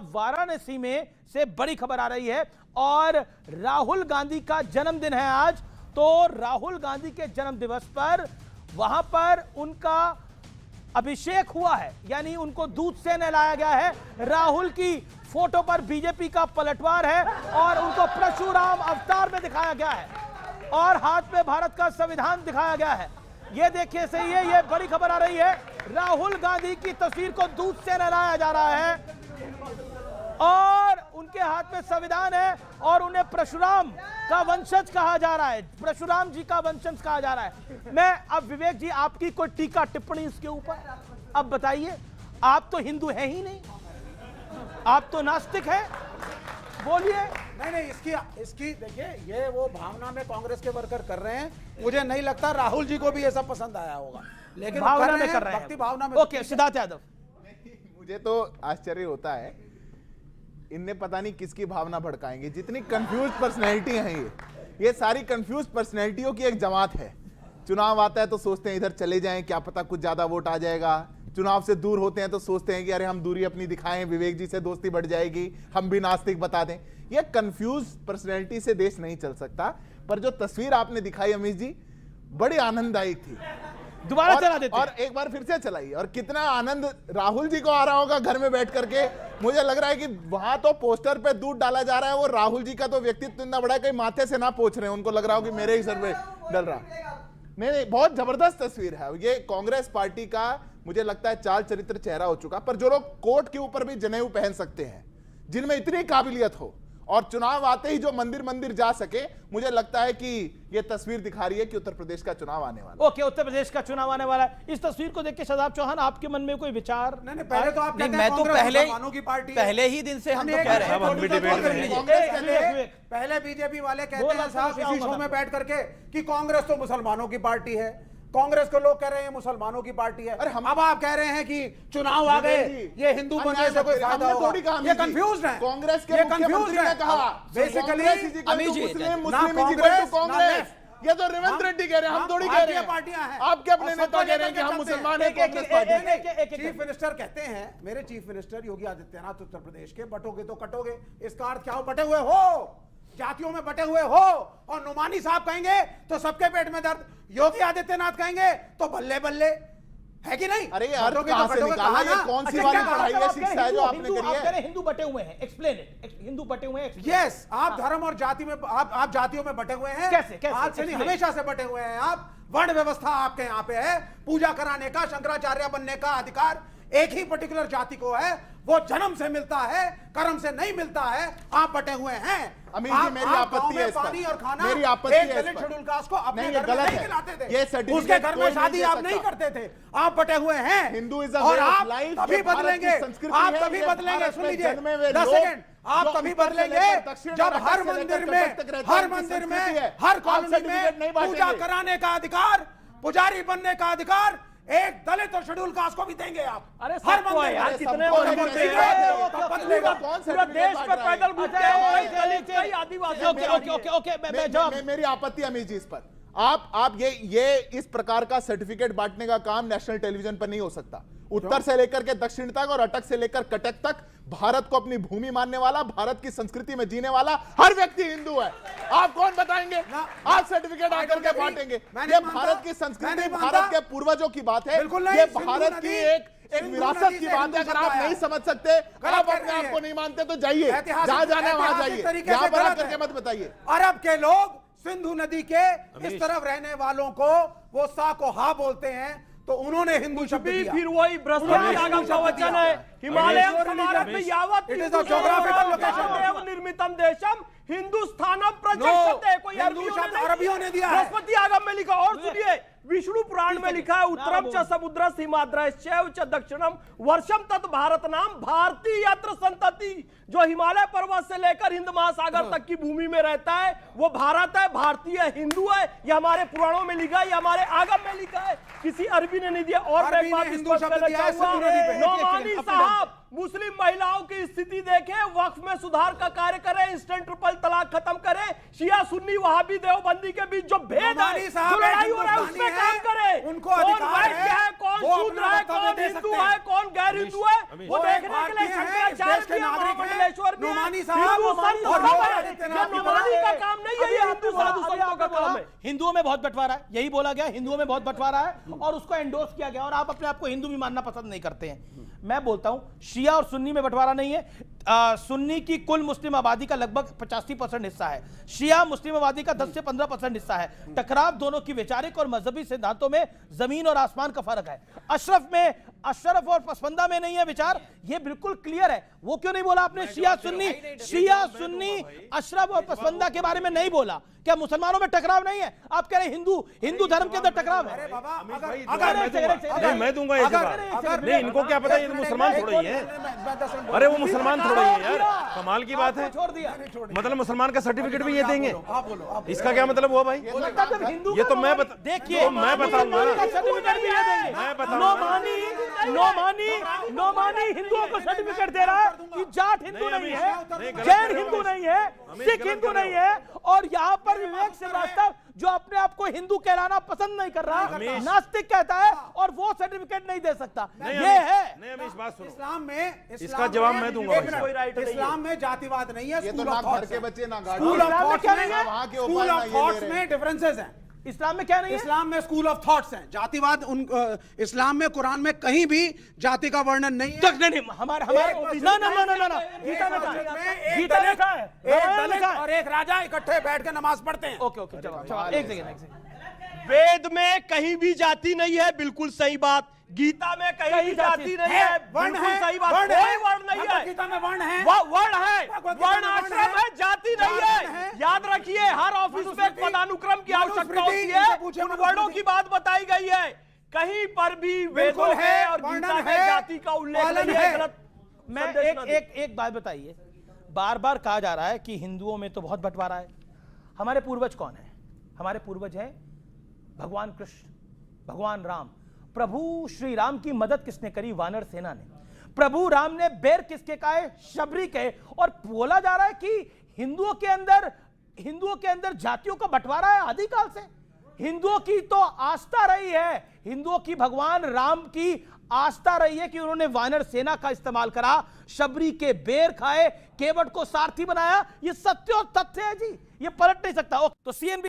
वाराणसी में से बड़ी खबर आ रही है और राहुल गांधी का जन्मदिन है आज। तो राहुल गांधी के जन्म दिवस पर वहां पर उनका अभिषेक हुआ है, यानी उनको दूध से नहलाया गया है। राहुल की फोटो पर बीजेपी का पलटवार है और उनको परशुराम अवतार में दिखाया गया है और हाथ में भारत का संविधान दिखाया गया है। ये देखिए सही है, ये बड़ी खबर आ रही है। राहुल गांधी की तस्वीर को दूध से नहलाया जा रहा है और उनके हाथ में संविधान है और उन्हें परशुराम का वंशज कहा जा रहा है, परशुराम जी का वंशज कहा जा रहा है। मैं अब विवेक जी आपकी कोई टीका टिप्पणी इसके ऊपर अब बताइए। आप तो हिंदू है ही नहीं, आप तो नास्तिक है, बोलिए। नहीं, इसकी देखिए, ये वो भावना में कांग्रेस के वर्कर कर रहे हैं। मुझे नहीं लगता राहुल जी को भी ये सब पसंद आया होगा, लेकिन भावना में कर रहे हैं, भक्ति भावना में। ओके, सिद्धार्थ यादव। मुझे तो आश्चर्य होता है, इनने पता नहीं किसकी भावना भड़काएंगे। जितनी कंफ्यूज पर्सनैलिटी हैं ये सारी कंफ्यूज पर्सनैलिटियों की एक जमात है। चुनाव आता है तो सोचते हैं इधर चले जाएं, क्या पता कुछ ज्यादा वोट आ जाएगा। चुनाव से दूर होते हैं तो सोचते हैं कि अरे हम दूरी अपनी दिखाएं, विवेक जी से दोस्ती बढ़ जाएगी, हम भी नास्तिक बता दें। ये कंफ्यूज पर्सनैलिटी से देश नहीं चल सकता। पर जो तस्वीर आपने दिखाई अमित जी, बड़ी आनंददायक थी। दोबारा चला देते और एक बार फिर से चलाई। और कितना आनंद राहुल जी को आ रहा होगा घर में बैठ करके। मुझे लग रहा है कि वहां तो पोस्टर पे दूध डाला जा रहा है, वो राहुल जी का तो व्यक्तित्व इतना बड़ा है कहीं माथे से ना पोंछ रहे हैं, उनको लग रहा हो कि मेरे ही सर पे डल रहा। नहीं, बहुत जबरदस्त तस्वीर है ये। कांग्रेस पार्टी का मुझे लगता है चाल चरित्र चेहरा हो चुका। पर जो लोग कोर्ट के ऊपर भी जनेऊ पहन सकते हैं, जिनमें इतनी काबिलियत हो और चुनाव आते ही जो मंदिर मंदिर जा सके, मुझे लगता है कि ये तस्वीर दिखा रही है कि उत्तर प्रदेश का चुनाव आने वाला है। ओके, उत्तर प्रदेश का चुनाव आने वाला है। इस तस्वीर को देख के शादाब चौहान, आपके मन में कोई विचार? नहीं, पहले तो आप कहते हैं मैं तो मुसलमानों की पार्टी है। पहले ही दिन से हम तो कह रहे हैं, पहले बीजेपी वाले कहते हैं साहब इसी शो में बैठ करके कि कांग्रेस तो मुसलमानों की पार्टी है, कांग्रेस के लोग कह रहे हैं मुसलमानों की पार्टी है। अब आप कह रहे हैं कि चुनाव आ गए, ये हिंदू बनने से कोई फायदा होगा। ये कंफ्यूज है। कांग्रेस के मुख्यमंत्री ने कहा बेसिकली कांग्रेस, ये तो रेवंत रेड्डी कह रहे हैं, हम थोड़ी कह रहे हैं। पार्टियां हैं, आपके अपने नेता कह रहे हैं कि हम मुसलमान हैं। कांग्रेस पार्टी चीफ मिनिस्टर कहते हैं, मेरे चीफ मिनिस्टर योगी आदित्यनाथ उत्तर प्रदेश के, बटोगे तो कटोगे। इसका अर्थ क्या हो? बटे हुए हो, जातियों में बटे हुए हो। और नुमानी साहब कहेंगे तो सबके पेट में दर्द, योगी आदित्यनाथ कहेंगे तो बल्ले बल्ले, है कि नहीं? अरे यार, कहां से निकाला? ये कौन सी वाली पढ़ाई है, शिक्षा है जो आपने करी है? आप कह रहे हिंदू बटे हुए हैं, एक्सप्लेन इट। हिंदू बटे हुए हैं, यस, आप धर्म और जाति में, आप जातियों में बटे हुए हैं। कैसे? आज से नहीं, हमेशा से बटे हुए हैं आप। वर्ण व्यवस्था आपके यहाँ पे है, पूजा कराने का, शंकराचार्य बनने का अधिकार एक ही पर्टिकुलर जाति को है। वो जन्म से मिलता है, कर्म से नहीं मिलता है। आप बटे हुए हैं। अमित जी, मेरी आपत्ति है इस पर। पानी और खाना मेरी आपत्ति है इस दलित पर। शेड्यूल कास्ट को अपने नहीं, घर में गलत नहीं है। खिलाते थे। ये सर्टिफिकेट उसके घर में कोई शादी नहीं आप दे नहीं सकता। करते थे। आप बटे हुए हैं। हिंदुइज्म और वे ऑफ आप लाइफ, तभी ये भारत की बदलेंगे। संस्कृति आप है, तभी ये बदलेंगे। भारत सुन में लीजिए, जन्मे हुए 10 लोग सेकंड। आप जो तभी उत्तर से बदलेंगे लेकर दक्षिण जब और हर से लेकर मंदिर में, कटक तक रहते हर हैं, मंदिर संस्कृति में, है। हर आप कॉलोनी सर्टिफिकेट नहीं में पूजा बांटेंगे। कराने का अधिकार, पुजारी बनने का अधिकार एक दलित और शेड्यूल कास्ट को भी देंगे आप। अरे हर सबको है यार, मंदिर कितने सबको मंदिर देंगे। हैं? तो बदलेगा। कौन पूरा देश में पैदल घूम के कई दलित, कई आदिवासी। ओके, मैं जवाब। मेरी आपत्ति अमित जी इस पर। आप ये इस प्रकार का सर्टिफिकेट बांटने का काम नेशनल टेलीविजन पर नहीं हो सकता। उत्तर से लेकर के दक्षिण तक और अटक से लेकर कटक तक भारत को अपनी भूमि मानने वाला, भारत की संस्कृति में जीने वाला हर व्यक्ति हिंदू है। आप कौन बताएंगे? आप सर्टिफिकेट आकर के बांटेंगे? ये भारत की संस्कृति, भारत के पूर्वजों की बात है। ये भारत की एक विरासत की बात है। अगर आप नहीं समझ सकते, आप अपने आप को नहीं मानते तो जाइए, जहां जाना है वहां जाइए, यहां पर आकर के मत बताइए। अरब के लोग सिंधु नदी के इस तरफ रहने वालों को वो सा को हा बोलते हैं, तो उन्होंने हिंदू शब्द दिया। फिर वही बृहस्पति आगम का वचन है, हिमालय समारत में यावत देव निर्मितम देशम हिंदुस्तानम प्रचक्षते। कोई अरबियों ने दिया है। बृहस्पति आगम में लिखा। और सुनिए, विष्णु पुराण में लिखा है, उत्तरम च समुद्र सीमाद्रश्चैव च दक्षिणम वर्षम तत् भारत नाम भारतीय यत्र संतति। जो हिमालय पर्वत से लेकर हिंद महासागर तक की भूमि में रहता है वो भारत है, भारतीय हिंदू है। ये हमारे पुराणों में लिखा है, ये हमारे आगम में लिखा है, किसी अरबी ने नहीं दिया। और मैं एक बात हिंदू शब्द दिया है नोमानी साहब, मुस्लिम महिलाओं की स्थिति देखें, वक्फ में सुधार का कार्य करें, इंस्टेंट ट्रिपल तलाक खत्म करें, शिया सुन्नी वहाबी देवबंदी के बीच जो भेद है, जो लड़ाई हो रहा है उसमें काम करे। उनको कौन अधिकार वैश्य है, कौन वो शूद्र अपना है, वक्तव्य कौन दे हिंदू सकते हैं। है, कौन गैर हिंदू है, वो देखने के लिए भारतीय हैं, इस शंकराचार्य देश के भी है, नागरिक हैं। महामंडलेश्वर भी है। नोमानी साहब हिंदू संत और सब योगी है। आदित्यनाथ ये की नोमानी का बात काम नहीं है, ये हिंदू साधु संतों का काम है। हिंदुओं में बहुत बंटवारा है, यही बोला गया, हिंदुओं में बहुत बंटवारा है और उसको एंडोर्स किया गया और आप अपने आप को हिंदू भी मानना पसंद नहीं करते हैं। मैं बोलता हूं शिया और सुन्नी में बंटवारा नहीं है। सुन्नी की कुल मुस्लिम आबादी का लगभग 85% हिस्सा है, शिया मुस्लिम आबादी का 10 से 15% हिस्सा है। टकराव दोनों की वैचारिक और मजहबी सिद्धांतों में जमीन और आसमान का फर्क है। अशरफ और पसमंदा में नहीं है विचार, ये बिल्कुल क्लियर है। वो क्यों नहीं बोला आपने शिया सुन्नी अशरफ और पसमंदा के बारे में नहीं बोला? क्या मुसलमानों में टकराव नहीं है? आप कह रहे हैं हिंदू धर्म के अंदर टकराव है। नहीं, मैं दूंगा ये जवाब। नहीं, इनको क्या पता, ये तो मुसलमान थोड़ा ही है। अरे वो मुसलमान थोड़ा ही है यार, कमाल की बात है। छोड़ दिया, मतलब मुसलमान का सर्टिफिकेट भी ये देंगे, इसका क्या मतलब हुआ भाई? ये तो मैं देखिए, मैं बताऊंगा ना। सर्टिफिकेट भी ये देंगे। मैं बताऊंगा। नोमानी हिंदुओं को सर्टिफिकेट दे रहा है कि जाट हिंदू नहीं है, जैन हिंदू नहीं है, सिख हिंदू नहीं है, और यहाँ पर विवेक श्रीवास्तव जो अपने आप को हिंदू कहलाना पसंद नहीं कर रहा, नास्तिक कहता है और वो सर्टिफिकेट नहीं दे सकता। ये है नहीं, हमें इस बात सुनो। इसका जवाब मैं दूंगा। इस्लाम में जातिवाद नहीं है, ये तो स्कूल ना ऑफ घर थॉट्स के बच्चे ना गाड़ी स्कूल ऑफ थॉट्स क्या नहीं है? वहाँ के स्कूल उपाय ना ऑफ ये थॉट्स ले रहे में डिफरेंसेस हैं। इस्लाम में क्या नहीं है? इस्लाम में स्कूल ऑफ थॉट्स हैं, जातिवाद इस्लाम में कुरान में कहीं भी जाति का वर्णन नहीं है। नहीं, हमारे ना गीता में कहा है? गीता में कहा है? एक दलित और एक राजा इकट्ठे बैठ के नमाज पढ़ते हैं। ओके जवाब एक सेकंड। वेद में कहीं भी जाति नहीं है, बिल्कुल सही बात। गीता में कहीं भी जाति नहीं है, वर्ण बिल्कुल है, सही बात। वर्ण कोई है, वर्ण नहीं है। गीता में वर्ण है, वर्ण है, भगवद्गीता वर्ण में वर्ण आश्रम है, जाति नहीं वर्ण है। है। याद रखिए, हर ऑफिस में एक पदानुक्रम की आवश्यकता होती इनसे है, पूछे, उन वर्णों की बात बताई गई है। कहीं पर भी वेदों में और गीता में जाति का उल्लेख नहीं है। गलत मैं एक बात बताइए, बार बार कहा जा रहा है कि हिंदुओं में तो बहुत बंटवारा है। हमारे पूर्वज कौन है? हमारे पूर्वज हैं भगवान कृष्ण, भगवान राम। प्रभु श्री राम की मदद किसने करी? वानर सेना ने। प्रभु राम ने बैर किसके कहे? शबरी के। और बोला जा रहा है कि हिंदुओं के अंदर जातियों का बंटवारा है आदिकाल से। हिंदुओं की तो आस्था रही है, हिंदुओं की भगवान राम की आस्था रही है कि उन्होंने वानर सेना का इस्तेमाल करा, शबरी के बेर खाए, केवट को सारथी बनाया। ये सत्य और तथ्य है जी, ये पलट नहीं सकता। तो सीएनबी